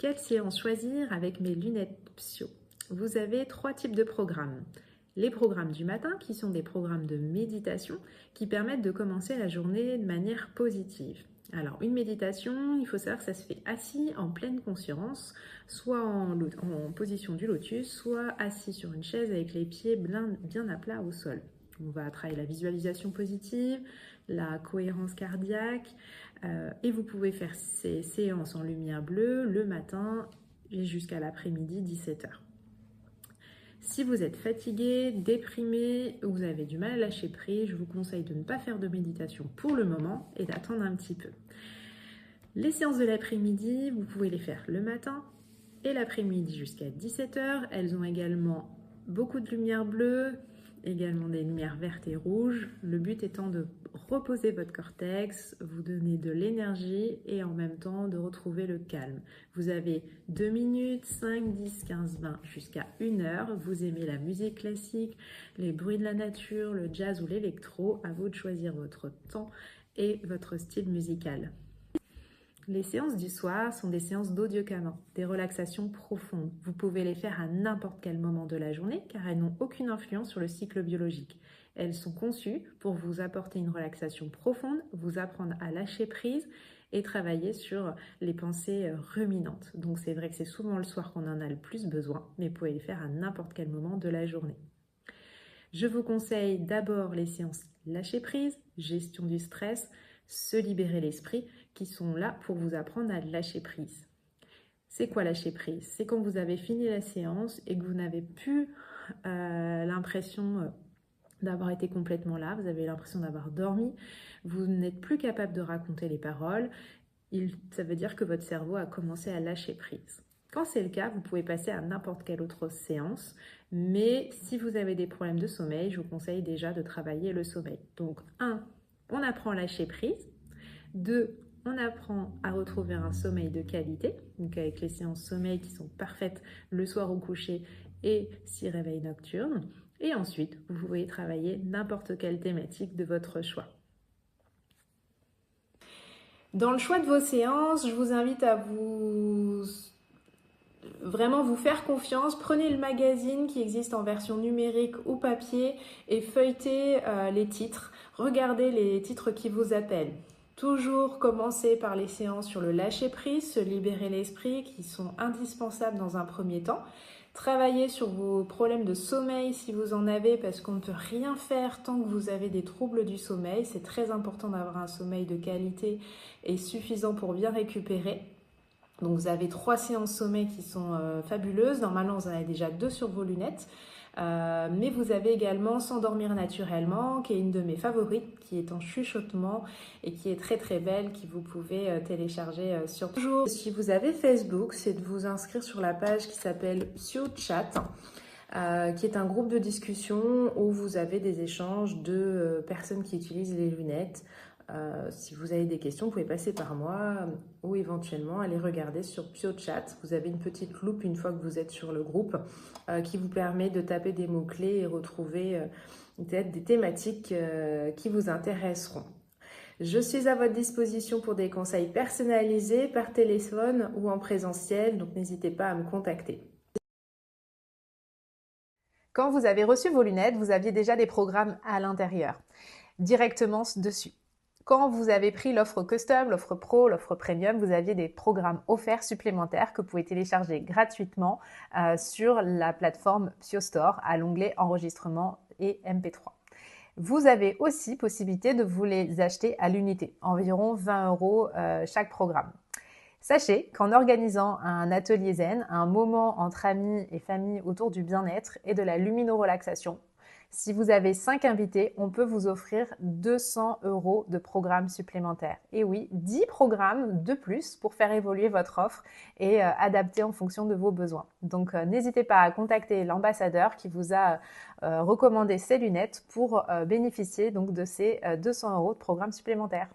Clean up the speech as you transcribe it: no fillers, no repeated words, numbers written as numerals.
Quelle séance choisir avec mes lunettes Psio? Vous avez 3 types de programmes. Les programmes du matin, qui sont des programmes de méditation, qui permettent de commencer la journée de manière positive. Alors, une méditation, il faut savoir que ça se fait assis en pleine conscience, soit en position du lotus, soit assis sur une chaise avec les pieds bien à plat au sol. On va travailler la visualisation positive, la cohérence cardiaque, et vous pouvez faire ces séances en lumière bleue le matin et jusqu'à l'après-midi, 17h. Si vous êtes fatigué, déprimé ou vous avez du mal à lâcher prise, je vous conseille de ne pas faire de méditation pour le moment et d'attendre un petit peu. Les séances de l'après-midi, vous pouvez les faire le matin et l'après-midi jusqu'à 17h. Elles ont également beaucoup de lumière bleue, également des lumières vertes et rouges. Le but étant de reposer votre cortex, vous donner de l'énergie et en même temps de retrouver le calme. Vous avez 2 minutes, 5, 10, 15, 20 jusqu'à 1 heure. Vous aimez la musique classique, les bruits de la nature, le jazz ou l'électro. À vous de choisir votre temps et votre style musical. Les séances du soir sont des séances d'audio-câlin, des relaxations profondes. Vous pouvez les faire à n'importe quel moment de la journée car elles n'ont aucune influence sur le cycle biologique. Elles sont conçues pour vous apporter une relaxation profonde, vous apprendre à lâcher prise et travailler sur les pensées ruminantes. Donc c'est vrai que c'est souvent le soir qu'on en a le plus besoin, mais vous pouvez les faire à n'importe quel moment de la journée. Je vous conseille d'abord les séances lâcher prise, gestion du stress, se libérer l'esprit, qui sont là pour vous apprendre à lâcher prise. C'est quoi lâcher prise? C'est quand vous avez fini la séance et que vous n'avez plus l'impression d'avoir été complètement là, vous avez l'impression d'avoir dormi, vous n'êtes plus capable de raconter les paroles, ça veut dire que votre cerveau a commencé à lâcher prise. Quand c'est le cas, vous pouvez passer à n'importe quelle autre séance, mais si vous avez des problèmes de sommeil, je vous conseille déjà de travailler le sommeil. Donc 1, on apprend à lâcher prise. 2, on apprend à retrouver un sommeil de qualité, donc avec les séances sommeil qui sont parfaites le soir au coucher et 6 réveils nocturnes. Et ensuite, vous pouvez travailler n'importe quelle thématique de votre choix. Dans le choix de vos séances, je vous invite à vraiment vous faire confiance. Prenez le magazine qui existe en version numérique ou papier et feuilletez les titres. Regardez les titres qui vous appellent. Toujours commencer par les séances sur le lâcher-prise, se libérer l'esprit qui sont indispensables dans un premier temps. Travaillez sur vos problèmes de sommeil si vous en avez parce qu'on ne peut rien faire tant que vous avez des troubles du sommeil. C'est très important d'avoir un sommeil de qualité et suffisant pour bien récupérer. Donc vous avez 3 séances sommeil qui sont fabuleuses. Normalement, vous en avez déjà 2 sur vos lunettes. Mais vous avez également S'endormir naturellement, qui est une de mes favorites, qui est en chuchotement et qui est très très belle, que vous pouvez télécharger sur toujours. Si vous avez Facebook, c'est de vous inscrire sur la page qui s'appelle PsioChat, qui est un groupe de discussion où vous avez des échanges de personnes qui utilisent les lunettes. Si vous avez des questions, vous pouvez passer par moi ou éventuellement aller regarder sur PsioChat. Vous avez une petite loupe une fois que vous êtes sur le groupe qui vous permet de taper des mots-clés et retrouver peut-être des thématiques qui vous intéresseront. Je suis à votre disposition pour des conseils personnalisés par téléphone ou en présentiel, donc n'hésitez pas à me contacter. Quand vous avez reçu vos lunettes, vous aviez déjà des programmes à l'intérieur, directement dessus. Quand vous avez pris l'offre custom, l'offre pro, l'offre premium, vous aviez des programmes offerts supplémentaires que vous pouvez télécharger gratuitement sur la plateforme PsioStore à l'onglet enregistrement et MP3. Vous avez aussi possibilité de vous les acheter à l'unité, environ 20 € chaque programme. Sachez qu'en organisant un atelier zen, un moment entre amis et famille autour du bien-être et de la lumino-relaxation, si vous avez 5 invités, on peut vous offrir 200 € de programmes supplémentaires. Et oui, 10 programmes de plus pour faire évoluer votre offre et adapter en fonction de vos besoins. Donc n'hésitez pas à contacter l'ambassadeur qui vous a recommandé ces lunettes pour bénéficier donc de ces 200 € de programmes supplémentaires.